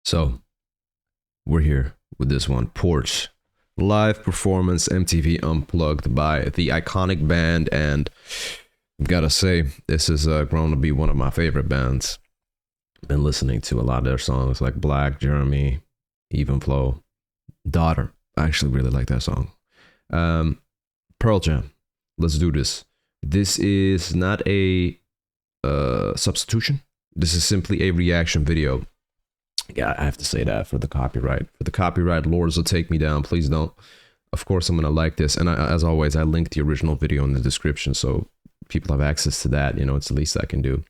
So we're here with this one, Porch. Live performance MTV Unplugged by the iconic band, and I've gotta say, this has grown to be one of my favorite bands. Been listening to a lot of their songs like Black, Jeremy, Even Flow, Daughter. I actually really like that song. Pearl Jam. Let's do this. This is not a substitution. This is simply a reaction video. Yeah, I have to say that for the copyright. For the copyright lords will take me down. Please don't. Of course, I'm gonna like this, and as always, I link the original video in the description so people have access to that. You know, it's the least I can do.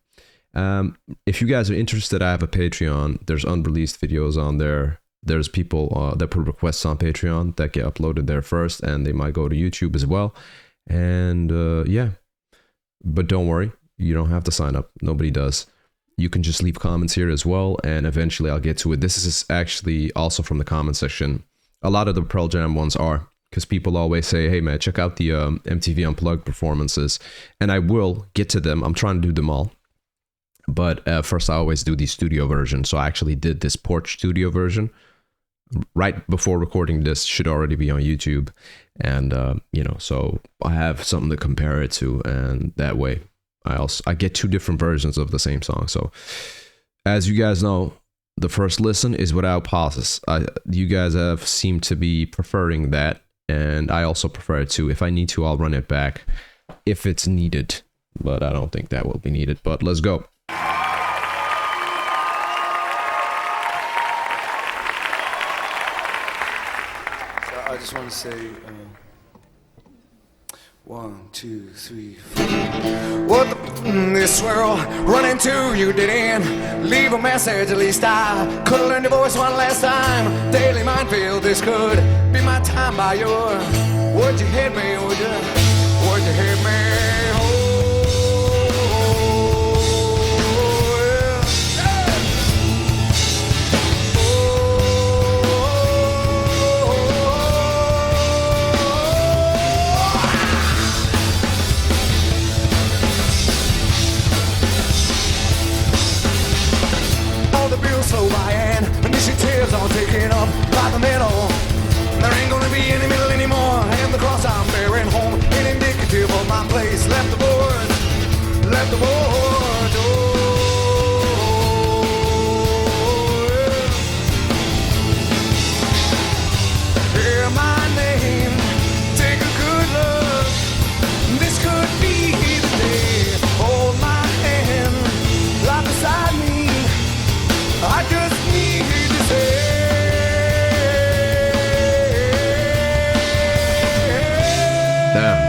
If you guys are interested, I have a Patreon. There's unreleased videos on there. There's people that put requests on Patreon that get uploaded there first, and they might go to YouTube as well. And yeah, but don't worry, you don't have to sign up. Nobody does. You can just leave comments here as well, and eventually I'll get to it. This is actually also from the comment section. A lot of the Pearl Jam ones are, because people always say, hey man, check out the MTV Unplugged performances, and I will get to them. I'm trying to do them all, but first I always do the studio version. So I actually did this Porch studio version right before recording. This should already be on YouTube, and you know, so I have something to compare it to, and that way I get two different versions of the same song. So as you guys know, the first listen is without pauses. You guys have seemed to be preferring that, and I also prefer it too. If I need to, I'll run it back if it's needed, but I don't think that will be needed. But let's go. I just want to say 1, 2, 3, 4. What the this world run into you didn't leave a message. At least I could have learned your voice one last time. Daily minefield, this could be my time by your. Would you hit me? Would you hit me? Slow by and initiatives all taken up by the middle. There ain't gonna be any middle anymore, and the cross I'm bearing home ain't indicative of my place. Left the board, left the board. Oh, yeah. Hear my name, take a good look. This could be the day. Hold my hand, lie beside me. I just need to say, damn.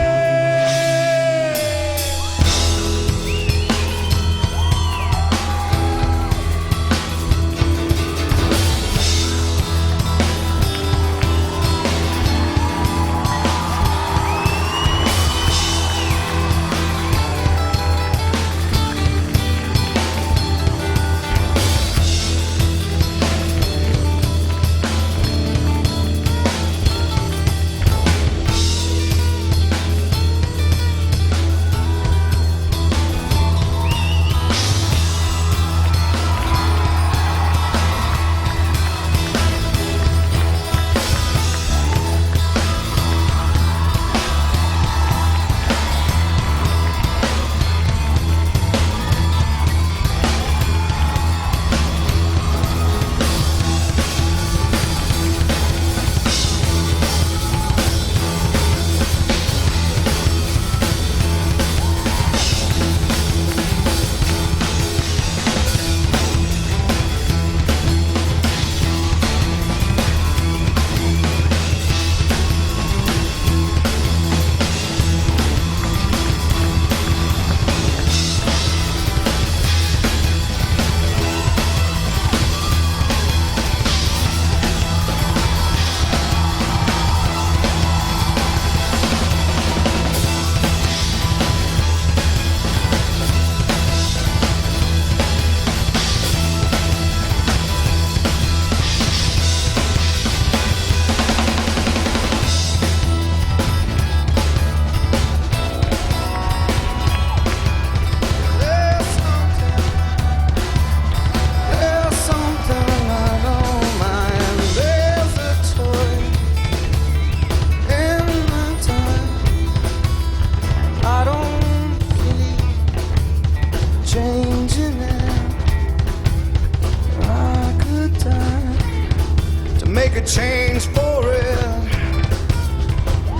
make a change for it.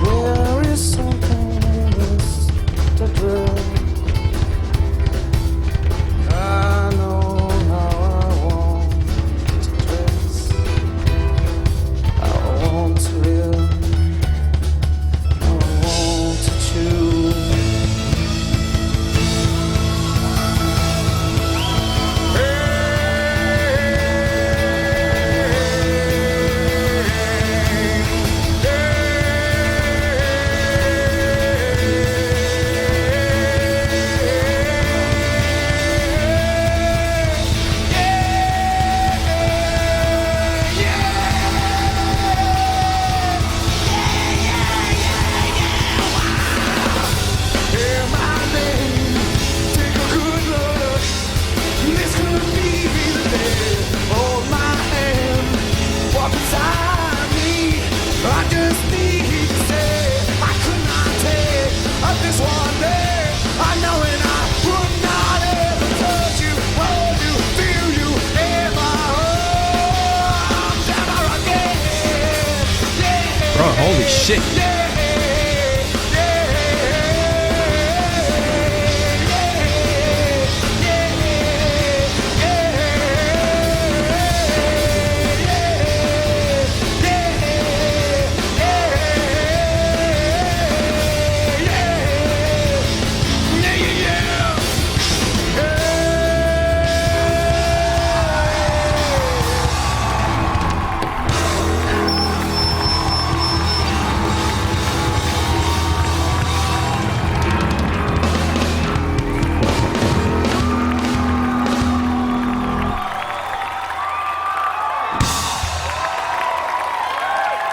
There is something in this to do. I know how I want to dress, how I want to live, how I want to choose. Bro, holy shit.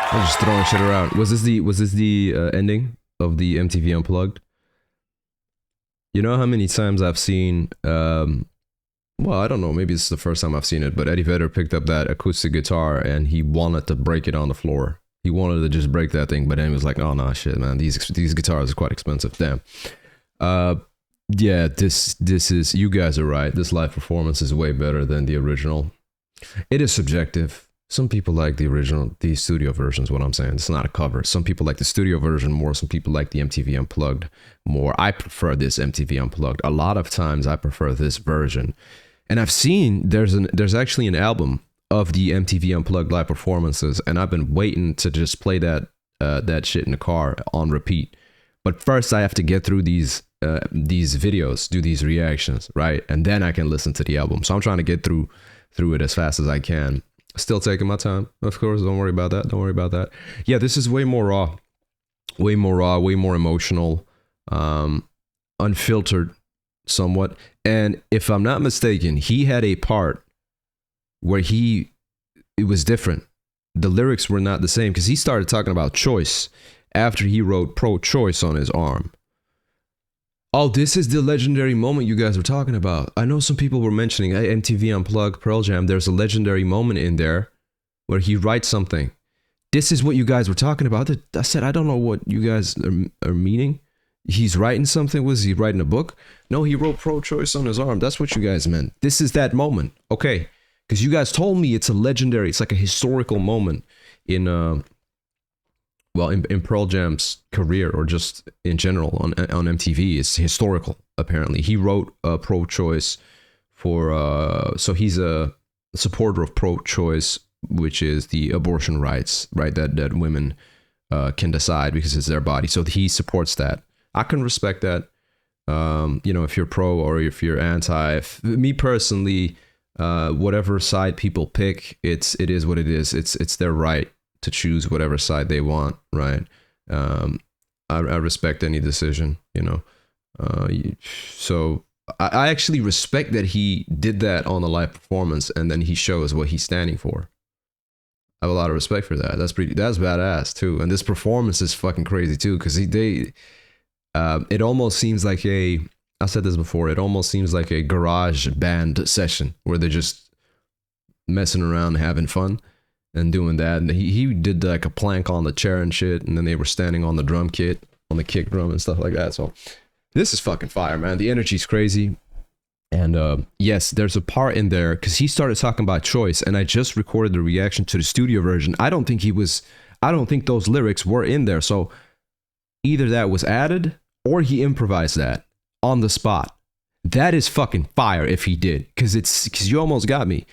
I'm just throwing shit around. Was this the ending of the MTV Unplugged? You know how many times I've seen, well, I don't know, maybe this is the first time I've seen it, but Eddie Vedder picked up that acoustic guitar and he wanted to break it on the floor. He wanted to just break that thing, but then he was like, oh, no, shit, man, these guitars are quite expensive. Damn. Yeah, this is, you guys are right. This live performance is way better than the original. It is subjective. Some people like the original, the studio version is what I'm saying. It's not a cover. Some people like the studio version more. Some people like the MTV Unplugged more. I prefer this MTV Unplugged. A lot of times I prefer this version. And I've seen there's actually an album of the MTV Unplugged live performances, and I've been waiting to just play that shit in the car on repeat. But first I have to get through these videos, do these reactions, right? And then I can listen to the album. So I'm trying to get through it as fast as I can. Still taking my time, of course. Don't worry about that. Yeah, this is way more raw, way more emotional, unfiltered somewhat. And if I'm not mistaken, he had a part where it was different. The lyrics were not the same because he started talking about choice after he wrote pro-choice on his arm. Oh, this is the legendary moment you guys were talking about. I know some people were mentioning MTV Unplugged, Pearl Jam. There's a legendary moment in there where he writes something. This is what you guys were talking about. I said, I don't know what you guys are meaning. He's writing something. Was he writing a book? No, he wrote pro-choice on his arm. That's what you guys meant. This is that moment. Okay. Because you guys told me it's it's like a historical moment in Pearl Jam's career, or just in general on MTV. It's historical, apparently. He wrote pro-choice for, so he's a supporter of pro-choice, which is the abortion rights, right? That women can decide because it's their body. So he supports that. I can respect that. If you're pro or if you're anti. Me personally, whatever side people pick, it is what it is. It's their right to choose whatever side they want, right? I respect any decision, so I actually respect that he did that on the live performance, and then he shows what he's standing for. I have a lot of respect for that. That's badass too. And this performance is fucking crazy too, because it almost seems like I said this before, it almost seems like a garage band session where they're just messing around, having fun and doing that. And he did like a plank on the chair and shit, and then they were standing on the drum kit, on the kick drum and stuff like that. So this is fucking fire, man. The energy's crazy. And yes, there's a part in there because he started talking about choice, and I just recorded the reaction to the studio version. I don't think those lyrics were in there. So either that was added or he improvised that on the spot. That is fucking fire if he did, because you almost got me.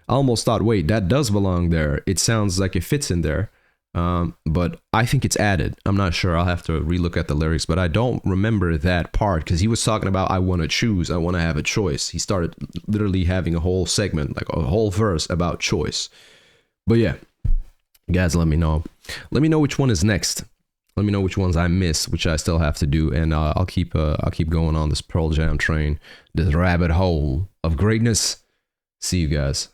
I almost thought, wait, that does belong there. It sounds like it fits in there. But I think it's added. I'm not sure. I'll have to relook at the lyrics, but I don't remember that part because he was talking about, I want to choose. I want to have a choice. He started literally having a whole segment, like a whole verse about choice. But yeah, guys, let me know. Let me know which one is next. Let me know which ones I miss, which I still have to do. And I'll keep going on this Pearl Jam train, this rabbit hole of greatness. See you guys.